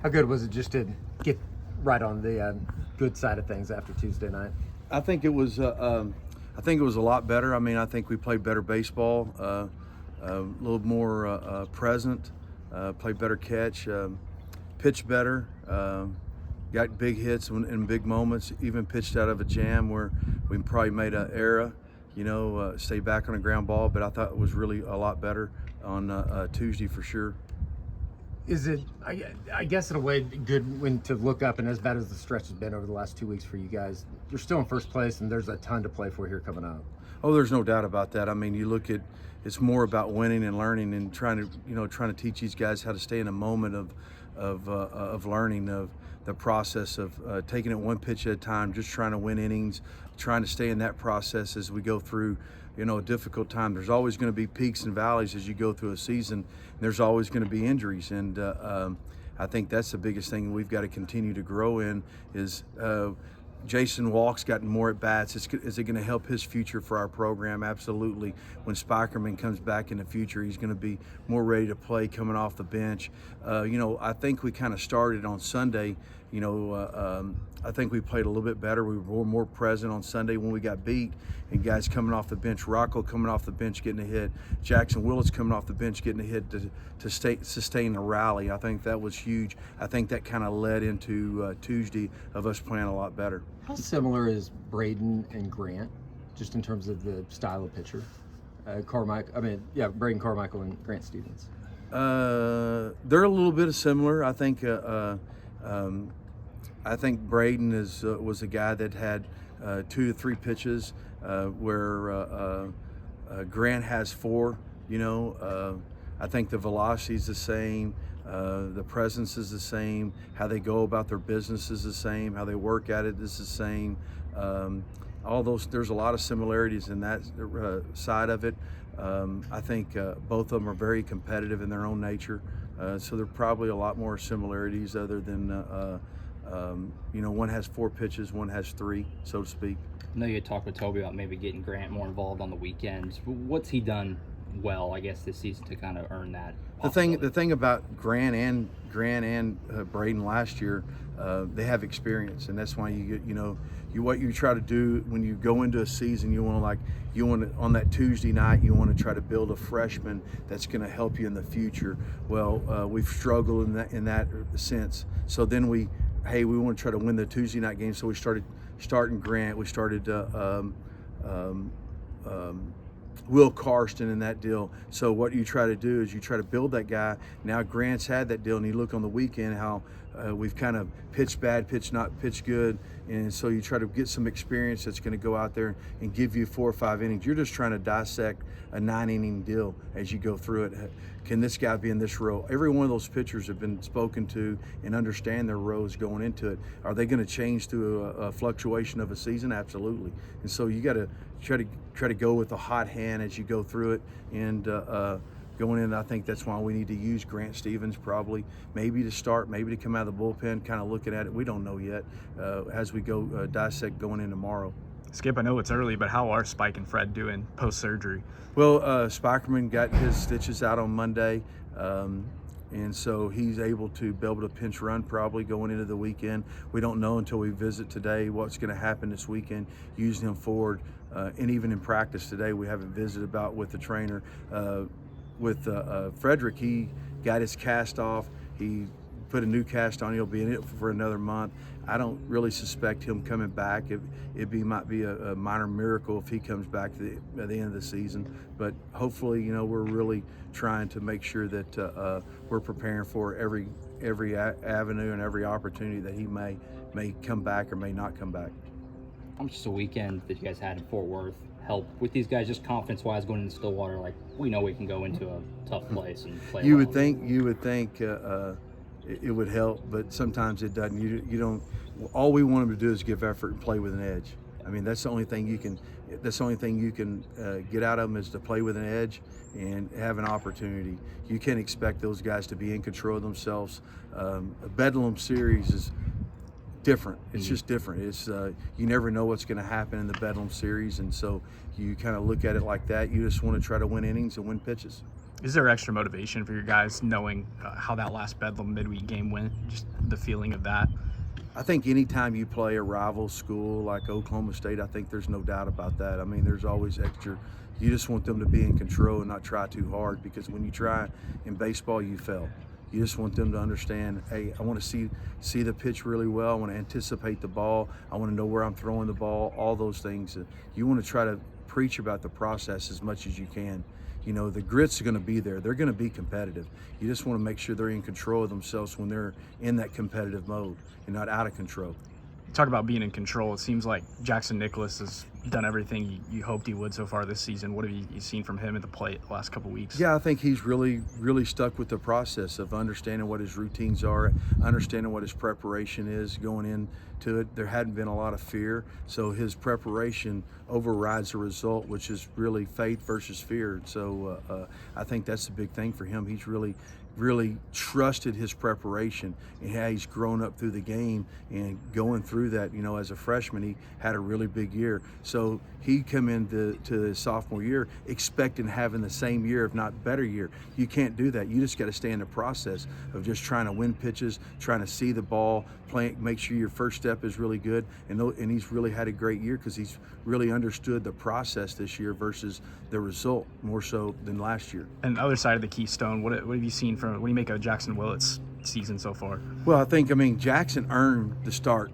How good was it just to get right on the good side of things after Tuesday night? I think it was. I think it was a lot better. I mean, I think we played better baseball, a little more present, played better catch, pitched better, got big hits in big moments. Even pitched out of a jam where we probably made an error. Stayed back on a ground ball, but I thought it was really a lot better on Tuesday for sure. Is it, I guess in a way, good when to look up, and as bad as the stretch has been over the last 2 weeks for you guys, you're still in first place and there's a ton to play for here coming up. Oh, there's no doubt about that. I mean, you look at it's more about winning and learning and trying to teach these guys how to stay in a moment of learning, of the process of taking it one pitch at a time, just trying to win innings, trying to stay in that process as we go through a difficult time. There's always going to be peaks and valleys as you go through a season, and there's always going to be injuries, and I think that's the biggest thing we've got to continue to grow in is Jason Walk's gotten more at bats. Is it going to help his future for our program? Absolutely. When Spikerman comes back in the future, he's going to be more ready to play coming off the bench. I think we kind of started on Sunday. I think we played a little bit better. We were more present on Sunday when we got beat, and guys coming off the bench, Rocco coming off the bench getting a hit, Jackson Willis coming off the bench getting a hit to sustain the rally. I think that was huge. I think that kind of led into Tuesday of us playing a lot better. How similar is Braden and Grant, just in terms of the style of pitcher? Braden Carmichael and Grant Stevens. They're a little bit similar. I think Braden was a guy that had 2 to 3 pitches, where Grant has 4. I think the velocity is the same, the presence is the same, how they go about their business is the same, how they work at it is the same. All those, there's a lot of similarities in that side of it. I think both of them are very competitive in their own nature, so there are probably a lot more similarities other than one has 4 pitches, one has 3, so to speak. I know you had talked with Toby about maybe getting Grant more involved on the weekends. What's he done well, I guess, this season to kind of earn that? The thing about Grant and Braden last year, they have experience, and that's why what you try to do when you go into a season, you want to on that Tuesday night, you want to try to build a freshman that's going to help you in the future. Well, we've struggled in that sense. So then we want to try to win the Tuesday night game. So we starting Grant. We started Will Karsten in that deal. So what you try to do is you try to build that guy. Now Grant's had that deal, and you look on the weekend how we've kind of pitched bad, pitched not, pitched good, and so you try to get some experience that's going to go out there and give you 4 or 5 innings. You're just trying to dissect a 9-inning deal as you go through it. Can this guy be in this row? Every one of those pitchers have been spoken to and understand their rows going into it. Are they going to change through a fluctuation of a season? Absolutely. And so you got to try to go with a hot hand as you go through it, and going in, I think that's why we need to use Grant Stevens probably, maybe to start, maybe to come out of the bullpen, kind of looking at it. We don't know yet as we go dissect going in tomorrow. Skip, I know it's early, but how are Spike and Fred doing post-surgery? Well, Spikerman got his stitches out on Monday, and so he's able to pinch run probably going into the weekend. We don't know until we visit today what's going to happen this weekend, using him forward. And even in practice today, we haven't visited about with the trainer. With Frederick, he got his cast off. He put a new cast on. He'll be in it for another month. I don't really suspect him coming back. It might be a minor miracle if he comes back at the end of the season. But hopefully, we're really trying to make sure that we're preparing for every avenue and every opportunity that he may come back or may not come back. How much does a weekend that you guys had in Fort Worth help with these guys, just confidence-wise, going into Stillwater? Like, we know we can go into a tough place and play. You would think it would help, but sometimes it doesn't. You don't. All we want them to do is give effort and play with an edge. I mean, that's the only thing you can. That's the only thing you can get out of them is to play with an edge and have an opportunity. You can't expect those guys to be in control of themselves. A Bedlam series is different. It's just different. It's you never know what's going to happen in the Bedlam series, and so you kind of look at it like that. You just want to try to win innings and win pitches. Is there extra motivation for your guys knowing how that last Bedlam midweek game went? Just the feeling of that. I think anytime you play a rival school like Oklahoma State, I think there's no doubt about that. I mean, there's always extra. You just want them to be in control and not try too hard, because when you try in baseball, you fail. You just want them to understand, hey, I want to see the pitch really well. I want to anticipate the ball. I want to know where I'm throwing the ball, all those things. You want to try to preach about the process as much as you can. You know, the grit's are going to be there. They're going to be competitive. You just want to make sure they're in control of themselves when they're in that competitive mode and not out of control. Talk about being in control. It seems like Jackson Nicholas has done everything you hoped he would so far this season. What have you seen from him at the plate the last couple weeks? Yeah, I think he's really stuck with the process of understanding what his routines are, understanding what his preparation is going into it. There hadn't been a lot of fear, so his preparation overrides the result, which is really faith versus fear. So I think that's the big thing for him. He's really trusted his preparation and how he's grown up through the game and going through that. You know, as a freshman, he had a really big year. So he come into his sophomore year expecting having the same year, if not better year. You can't do that. You just got to stay in the process of just trying to win pitches, trying to see the ball, make sure your first step is really good. And he's really had a great year because he's really understood the process this year versus the result more so than last year. And the other side of the Keystone, what have you seen what do you make of Jackson Willett's season so far? Well, I mean, Jackson earned the start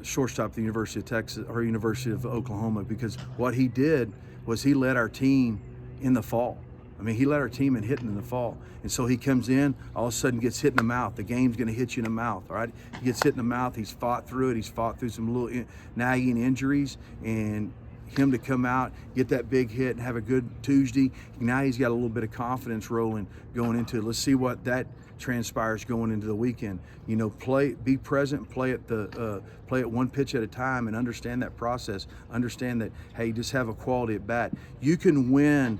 shortstop at the University of Texas or University of Oklahoma, because what he did was he led our team in the fall. I mean, he led our team in hitting in the fall. And so he comes in, all of a sudden gets hit in the mouth. The game's going to hit you in the mouth, all right? He gets hit in the mouth. He's fought through it. He's fought through some little nagging injuries, and him to come out, get that big hit, and have a good Tuesday. Now he's got a little bit of confidence rolling going into it. Let's see what that transpires going into the weekend. You know, be present, play it one pitch at a time, and understand that process. Understand that, hey, just have a quality at bat. You can win.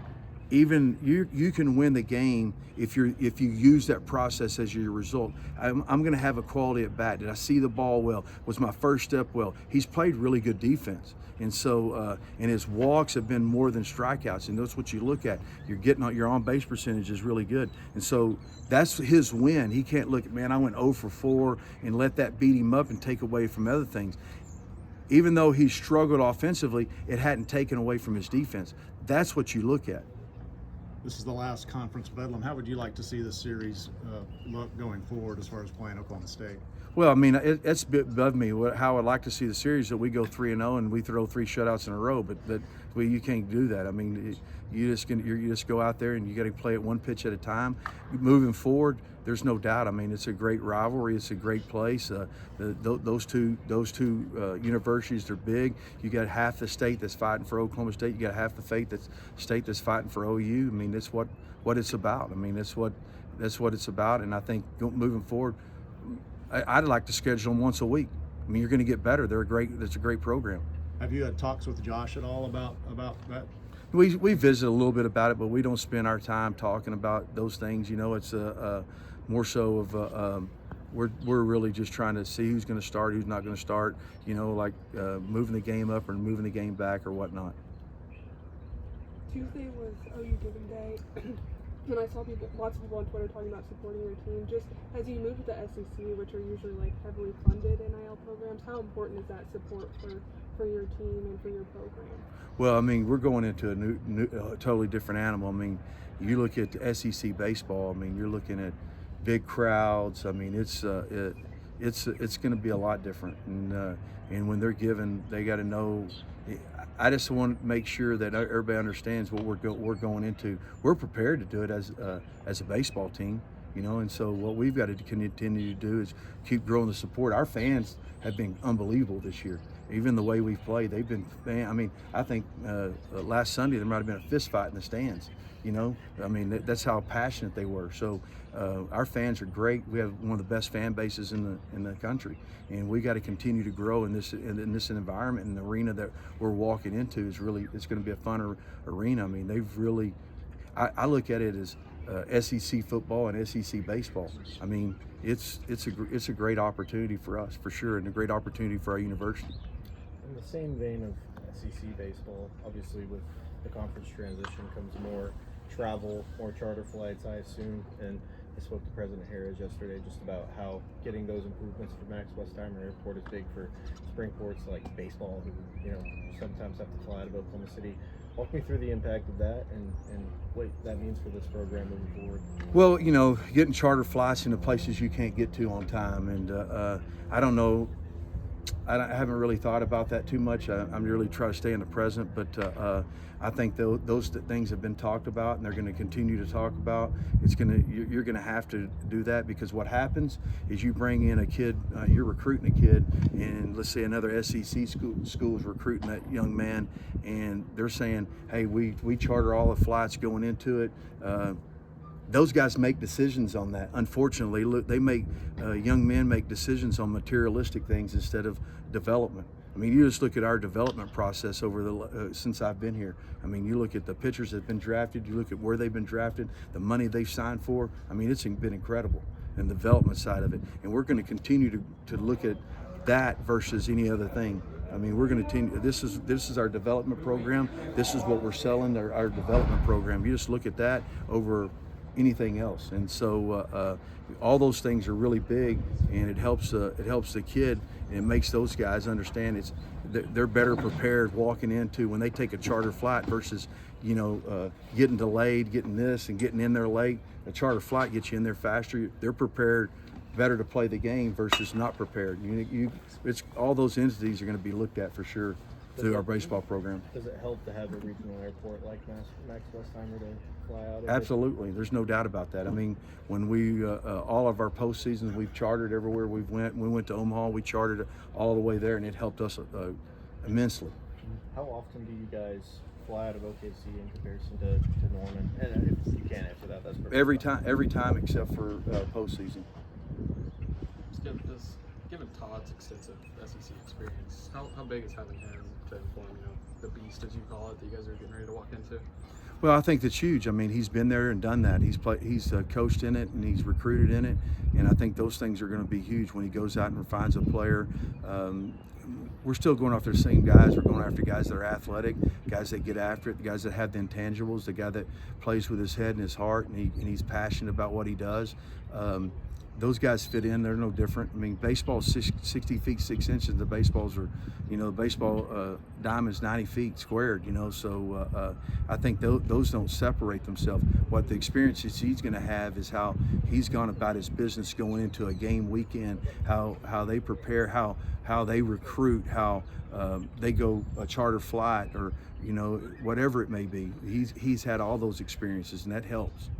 Even you can win the game if you use that process as your result. I'm going to have a quality at bat. Did I see the ball well? Was my first step well? He's played really good defense, and so and his walks have been more than strikeouts. And that's what you look at. Your on base percentage is really good, and so that's his win. He can't look at, man, I went 0 for 4 and let that beat him up and take away from other things. Even though he struggled offensively, it hadn't taken away from his defense. That's what you look at. This is the last conference Bedlam. How would you like to see this series look going forward as far as playing Oklahoma State? Well, I mean, it's a bit above me how I'd like to see the series, that we go 3-0 and we throw 3 shutouts in a row. But you can't do that. I mean, you just go out there and you got to play it one pitch at a time. Moving forward, there's no doubt. I mean, it's a great rivalry. It's a great place. Those two universities are big. You got half the state that's fighting for Oklahoma State. You got half the state that's fighting for OU. I mean, that's what it's about. I mean, that's what it's about. And I think moving forward, I'd like to schedule them once a week. I mean, you're going to get better. It's a great program. Have you had talks with Josh at all about that? We visit a little bit about it, but we don't spend our time talking about those things. You know, it's more so of we're really just trying to see who's going to start, who's not going to start. You know, like moving the game up or moving the game back or whatnot. Tuesday was OU Giving Day. And I saw lots of people on Twitter talking about supporting your team. Just as you move to the SEC, which are usually like heavily funded NIL programs, how important is that support for your team and for your program? Well, I mean, we're going into a totally different animal. I mean, you look at the SEC baseball. I mean, you're looking at big crowds. I mean, it's going to be a lot different. And when they're given, they got to know. I just want to make sure that everybody understands what we're going into. We're prepared to do it as a baseball team, you know. And so what we've got to continue to do is keep growing the support. Our fans have been unbelievable this year. Even the way we've played, they've been. I mean, I think last Sunday there might have been a fist fight in the stands. You know, I mean, that's how passionate they were. So our fans are great. We have one of the best fan bases in the country, and we got to continue to grow in this environment. And the arena that we're walking into is it's going to be a fun arena. I mean, they've really. I look at it as SEC football and SEC baseball. I mean, it's a great opportunity for us for sure, and a great opportunity for our university. In the same vein of SEC baseball, obviously with the conference transition comes more travel, more charter flights, I assume. And I spoke to President Harris yesterday just about how getting those improvements for Max Westheimer Airport is big for spring ports like baseball, who sometimes have to fly out of Oklahoma City. Walk me through the impact of that and what that means for this program moving forward. Well, getting charter flights into places you can't get to on time, and I don't know. I haven't really thought about that too much. I'm really trying to stay in the present, but I think those things have been talked about, and they're going to continue to talk about. You're going to have to do that, because what happens is you bring in a kid, you're recruiting a kid, and let's say another SEC school is recruiting that young man, and they're saying, hey, we charter all the flights going into it. Those guys make decisions on that. Unfortunately, they make young men make decisions on materialistic things instead of development. I mean, you just look at our development process over since I've been here. I mean, you look at the pitchers that have been drafted, you look at where they've been drafted, the money they've signed for. I mean, it's been incredible, and the development side of it. And we're going to continue to look at that versus any other thing. I mean, we're going to continue. This is our development program. This is what we're selling, our development program. You just look at that over anything else, and so all those things are really big, and it helps the kid, and it makes those guys understand they're better prepared walking into when they take a charter flight versus getting delayed, getting this and getting in there late. A charter flight gets you in there faster. They're prepared better to play the game versus not prepared. It's all those entities are going to be looked at for sure through our baseball program. Does it help to have a regional airport like Max Westheimer to fly out of? Absolutely, there's no doubt about that. I mean, when we all of our postseasons, we've chartered everywhere we went. When we went to Omaha, we chartered all the way there, and it helped us immensely. How often do you guys fly out of OKC in comparison to Norman? And if you can't answer that, that's perfect. Every time except for postseason. Given Todd's extensive SEC experience, how big is having him to inform the beast, as you call it, that you guys are getting ready to walk into? Well, I think that's huge. I mean, he's been there and done that. He's coached in it, and he's recruited in it, and I think those things are going to be huge when he goes out and finds a player. We're still going after the same guys. We're going after guys that are athletic, guys that get after it, the guys that have the intangibles, the guy that plays with his head and his heart, and he's passionate about what he does. Those guys fit in. They're no different. I mean, baseball's 60 feet 6 inches. The baseballs are, the baseball diamond's 90 feet squared. So I think those don't separate themselves. What the experiences he's going to have is how he's gone about his business going into a game weekend, how they prepare, how they recruit, how they go a charter flight, or whatever it may be. He's had all those experiences, and that helps.